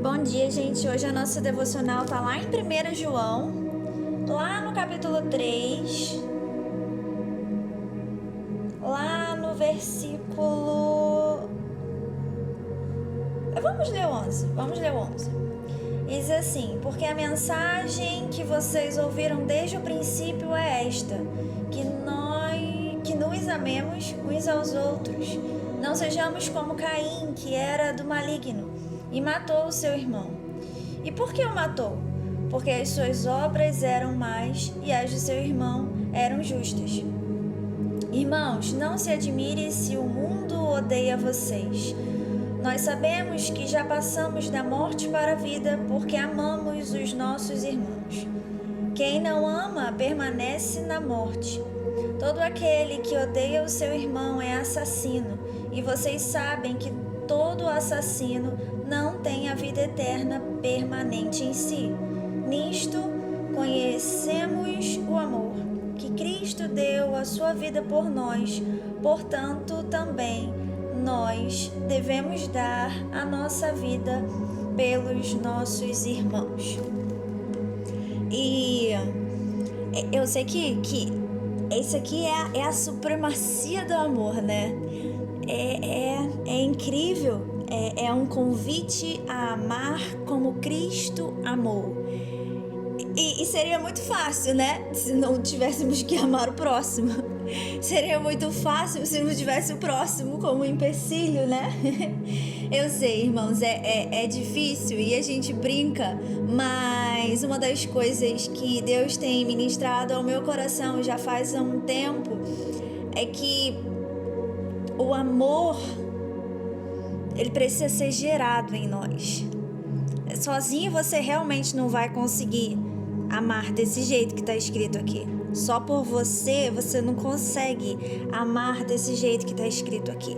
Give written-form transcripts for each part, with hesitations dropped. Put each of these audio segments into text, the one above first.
Bom dia, gente. Hoje a nossa devocional tá lá em 1 João, lá no capítulo 3, lá no versículo... Vamos ler o 11. Diz assim: porque a mensagem que vocês ouviram desde o princípio é esta, que nos amemos uns aos outros. Não sejamos como Caim, que era do maligno, e matou o seu irmão. E por que o matou? Porque as suas obras eram más e as de seu irmão eram justas. Irmãos, não se admire se o mundo odeia vocês. Nós sabemos que já passamos da morte para a vida porque amamos os nossos irmãos. Quem não ama permanece na morte. Todo aquele que odeia o seu irmão é assassino, e vocês sabem que todo assassino não tem a vida eterna permanente em si. Nisto conhecemos o amor, que Cristo deu a sua vida por nós, portanto também nós devemos dar a nossa vida pelos nossos irmãos. E eu sei que isso aqui é a supremacia do amor, né? É incrível, é um convite a amar como Cristo amou. E seria muito fácil, né? Se não tivéssemos que amar o próximo. Seria muito fácil se não tivesse o próximo como empecilho, né? Eu sei, irmãos, é difícil e a gente brinca, mas uma das coisas que Deus tem ministrado ao meu coração já faz um tempo é que o amor, ele precisa ser gerado em nós. Sozinho você realmente não vai conseguir amar desse jeito que está escrito aqui. Só por você não consegue amar desse jeito que está escrito aqui.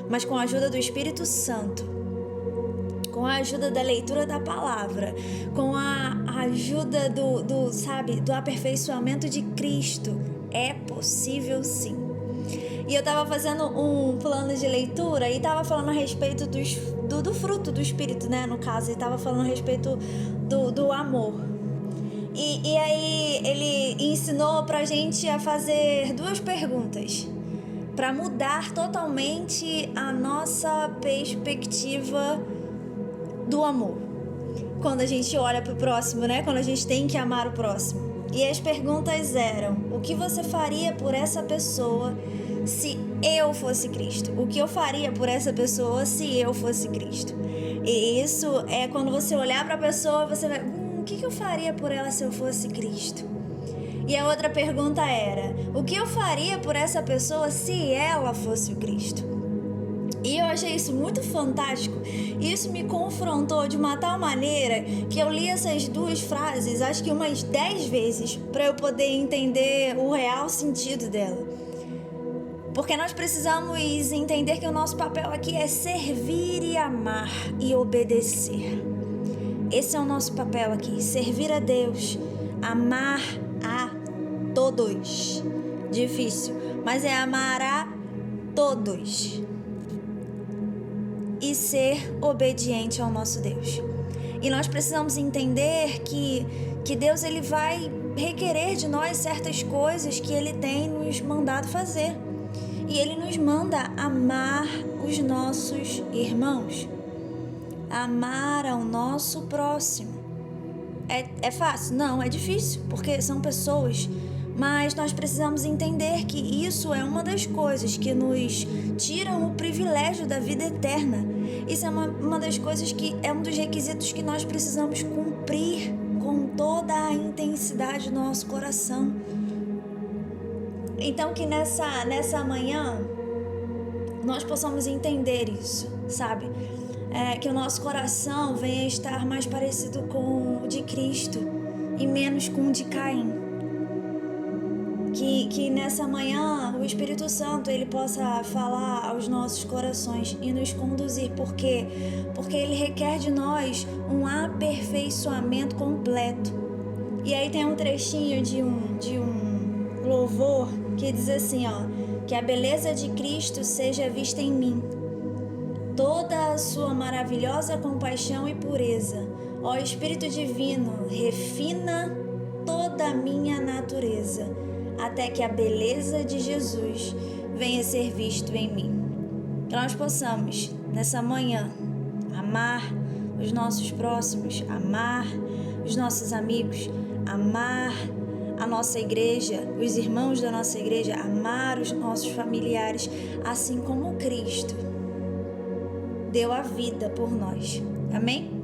Mas com a ajuda do Espírito Santo, com a ajuda da leitura da palavra, com a ajuda do aperfeiçoamento de Cristo, é possível sim. E eu estava fazendo um plano de leitura e estava falando a respeito do fruto do Espírito, né? No caso, e estava falando a respeito do amor. E aí ele ensinou pra gente a fazer 2 perguntas para mudar totalmente a nossa perspectiva do amor. Quando a gente olha pro próximo, né? Quando a gente tem que amar o próximo. E as perguntas eram: o que você faria por essa pessoa se eu fosse Cristo? O que eu faria por essa pessoa se eu fosse Cristo? E isso é quando você olhar para a pessoa, você vai: o que eu faria por ela se eu fosse Cristo? E a outra pergunta era: o que eu faria por essa pessoa se ela fosse o Cristo? E eu achei isso muito fantástico. Isso me confrontou de uma tal maneira que eu li essas 2 frases, acho que umas 10 vezes, para eu poder entender o real sentido dela. Porque nós precisamos entender que o nosso papel aqui é servir e amar e obedecer. Esse é o nosso papel aqui, servir a Deus, amar a todos. Difícil, mas é amar a todos e ser obediente ao nosso Deus. E nós precisamos entender que Deus ele vai requerer de nós certas coisas que Ele tem nos mandado fazer. E Ele nos manda amar os nossos irmãos, amar ao nosso próximo. É fácil? Não, é difícil, porque são pessoas. Mas nós precisamos entender que isso é uma das coisas que nos tiram o privilégio da vida eterna. Isso é uma das coisas que é um dos requisitos que nós precisamos cumprir com toda a intensidade do nosso coração. Então que nessa manhã nós possamos entender isso, sabe? Que o nosso coração venha estar mais parecido com o de Cristo e menos com o de Caim. Que nessa manhã o Espírito Santo ele possa falar aos nossos corações e nos conduzir. Por quê? Porque ele requer de nós um aperfeiçoamento completo. E aí tem um trechinho de um louvor que diz assim, ó: que a beleza de Cristo seja vista em mim. toda a sua maravilhosa compaixão e pureza. Ó Espírito Divino, refina toda a minha natureza, até que a beleza de Jesus venha ser visto em mim. Que nós possamos, nessa manhã, amar os nossos próximos, amar os nossos amigos, amar a nossa igreja, os irmãos da nossa igreja, amar os nossos familiares, assim como Cristo deu a vida por nós. Amém?